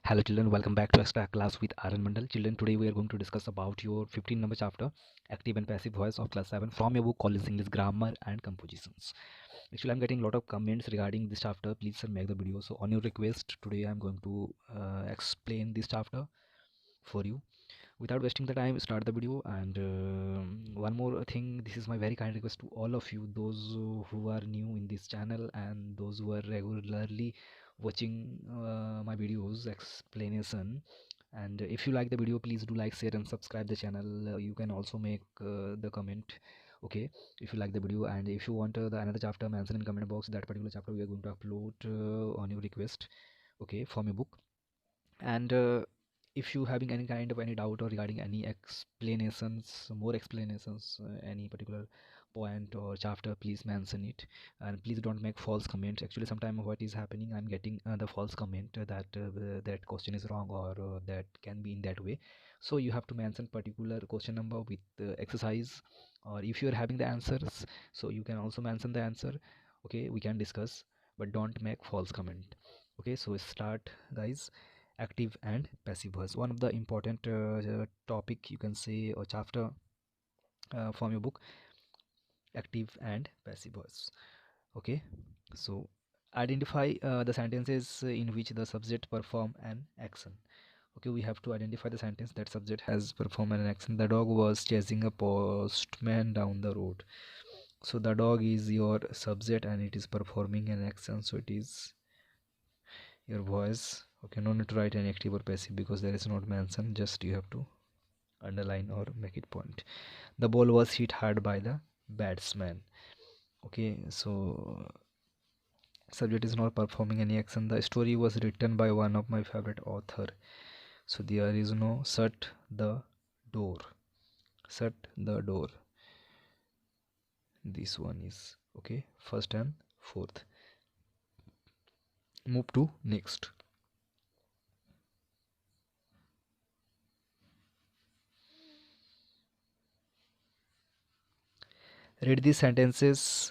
Hello children, welcome back to extra class with Aaron Mandal. Children, today we are going to discuss about your 15 number chapter, active and passive voice of class 7 from your book College English Grammar and Compositions. Actually, I'm getting a lot of comments regarding this chapter. Please sir, make the video. So on your request, today I'm going to explain this chapter for you. Without wasting the time, start the video. And one more thing, this is my very kind request to all of you, those who are new in this channel and those who are regularly watching my videos explanation. And if you like the video, please do like, share and subscribe the channel. You can also make the comment, okay, if you like the video. And if you want the another chapter, mention in comment box that particular chapter we are going to upload on your request, okay, from your book. And if you having any kind of any doubt or regarding any explanations, more explanations, any particular point or chapter, please mention it. And please don't make false comments. Actually sometimes what is happening, I'm getting the false comment that that question is wrong, or that can be in that way. So you have to mention particular question number with exercise, or if you are having the answers, so you can also mention the answer, okay, we can discuss, but don't make false comment. Okay, so start guys. Active and passive voice, one of the important topic you can say, or chapter from your book, active and passive voice. Okay, so identify the sentences in which the subject perform an action. Okay, we have to identify the sentence that subject has performed an action. The dog was chasing a postman down the road. So the dog is your subject and it is performing an action, so it is your voice. Okay, no need to write any active or passive because there is not mention, just you have to underline or make it point. The ball was hit hard by the batsman. Okay, so subject is not performing any action. The story was written by one of my favorite author, so there is no shut the door. Shut the door, this one is okay, first and fourth. Move to next. Read these sentences.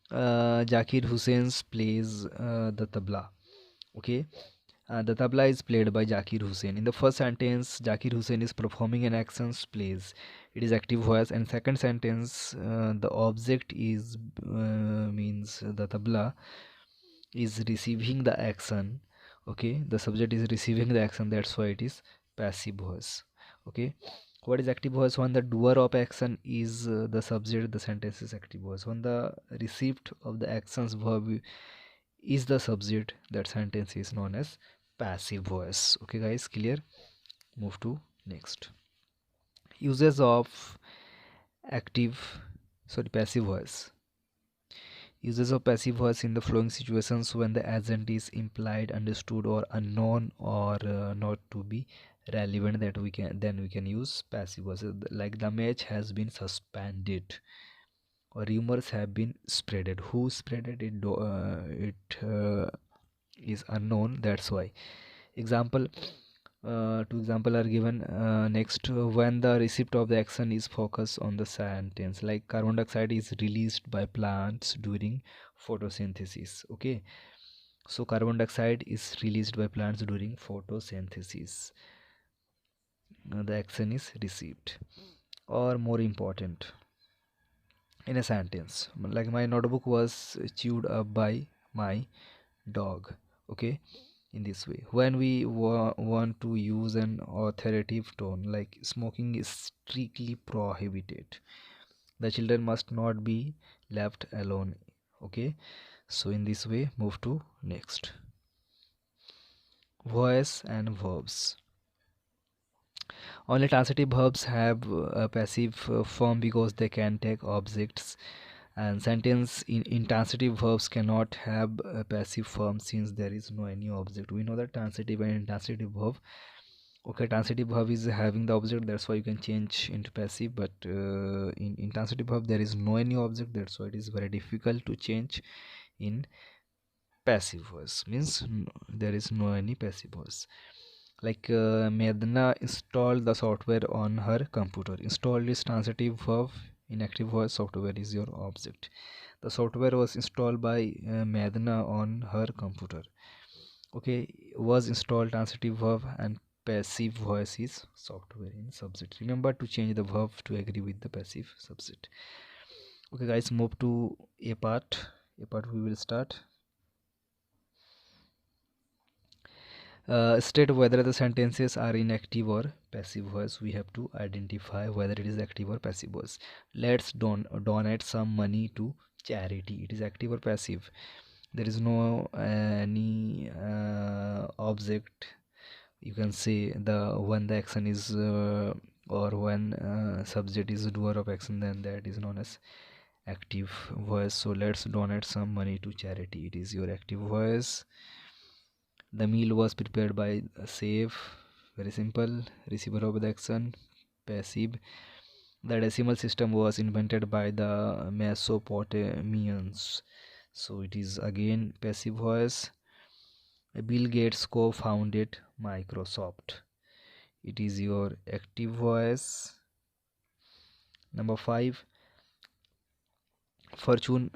Zakir Hussain plays the tabla. Okay, the tabla is played by Zakir Hussain. In the first sentence, Zakir Hussain is performing an action, plays. It is active voice. And second sentence, the object is means the tabla is receiving the action. Okay, the subject is receiving the action. That's why it is passive voice. Okay, what is active voice? When the doer of action is the subject, the sentence is active voice. When the receipt of the actions verb is the subject, that sentence is known as passive voice. Okay guys, clear? Move to next. Uses of active, sorry, passive voice. Uses of passive voice in the following situations: when the agent is implied, understood or unknown, or not to be relevant, that we can use passive voice. Like the match has been suspended, or rumors have been spreaded. Who spreaded it? It is unknown, that's why. Example, two example are given next. When the receipt of the action is focused on the sentence, like carbon dioxide is released by plants during photosynthesis. Okay, so carbon dioxide is released by plants during photosynthesis. The action is received. Or more important, in a sentence, like my notebook was chewed up by my dog. Okay, in this way. When we want to use an authoritative tone, like smoking is strictly prohibited, the children must not be left alone. Okay, so in this way, move to next. Voice and verbs. Only transitive verbs have a passive form because they can take objects, and sentence in intransitive verbs cannot have a passive form since there is no any object. We know that transitive and intransitive verb, okay, transitive verb is having the object, that's why you can change into passive, but in intransitive verb there is no any object, that's why it is very difficult to change in passive voice, means there is no any passive voice. Like Medna installed the software on her computer. Installed is transitive verb, inactive voice, software is your object. The software was installed by Medna on her computer. Okay, was installed transitive verb and passive voice is software in subject. Remember to change the verb to agree with the passive subject. Okay guys, move to a part. A part we will start. State whether the sentences are in active or passive voice. We have to identify whether it is active or passive voice. Let's donate some money to charity. It is active or passive. There is no any object. You can say the when the action is or when subject is doer of action, then that is known as active voice. So let's donate some money to charity. It is your active voice. The meal was prepared by save, very simple. Receiver of the action, passive. The decimal system was invented by the Mesopotamians, so it is again passive voice. Bill Gates co-founded Microsoft. It is your active voice. Number 5, fortune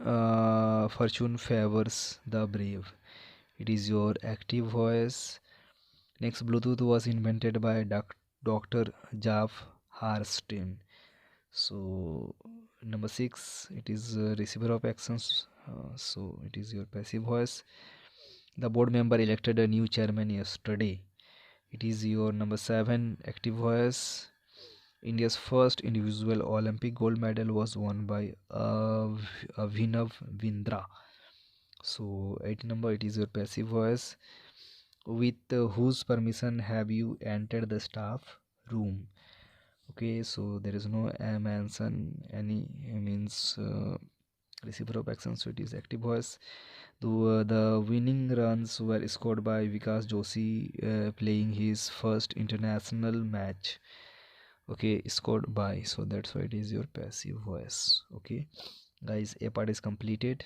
favors the brave. It is your active voice. Next, Bluetooth was invented by Dr. Jav Harstein. So number 6, it is a receiver of actions. So it is your passive voice. The board member elected a new chairman yesterday. It is your number 7, active voice. India's first individual Olympic gold medal was won by Avinav Vindra. So 8 number, it is your passive voice. With whose permission have you entered the staff room? Okay, so there is no mention any means receiver of action, so it is active voice. The winning runs were scored by Vikas Joshi playing his first international match. Okay, scored by, so that's why it is your passive voice. Okay guys, a part is completed.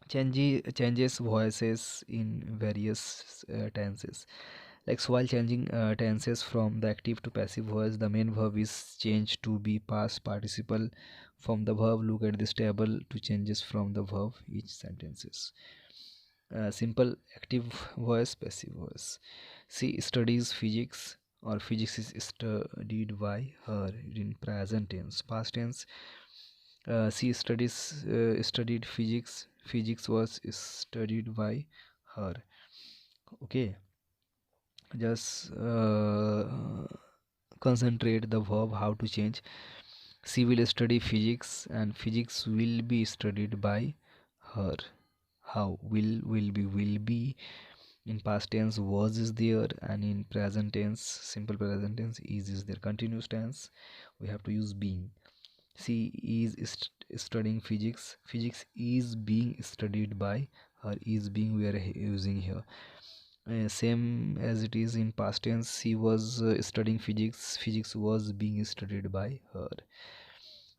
Changes voices in various tenses. Like, so while changing tenses from the active to passive voice, the main verb is changed to be past participle from the verb. Look at this table to changes from the verb each sentences. Simple active voice, passive voice. She studies physics, or physics is studied by her in present tense. Past tense, she studied physics. Physics was studied by her. Okay, just concentrate the verb how to change. She will study physics and physics will be studied by her. How? Will be in past tense, was is there, and in present tense, simple present tense, is there. Continuous tense, we have to use being. She is studying physics. Physics is being studied by her. Is being we are using here. Same as it is in past tense, she was studying physics. Physics was being studied by her.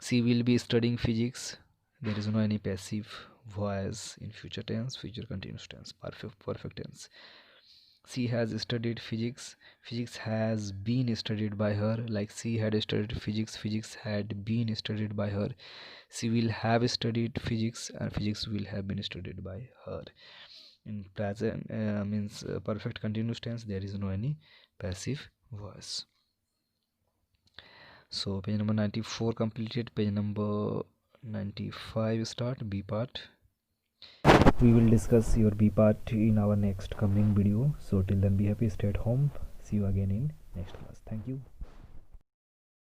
She will be studying physics. There is no any passive voice in future tense, future continuous tense, perfect tense. She has studied physics. Physics has been studied by her. Like, she had studied physics. Physics had been studied by her. She will have studied physics, and physics will have been studied by her. In present means perfect continuous tense, there is no any passive voice. So page number 94 completed. Page number 95 start, B part. We will discuss your B part in our next coming video. So till then, be happy, stay at home. See you again in next class. Thank you.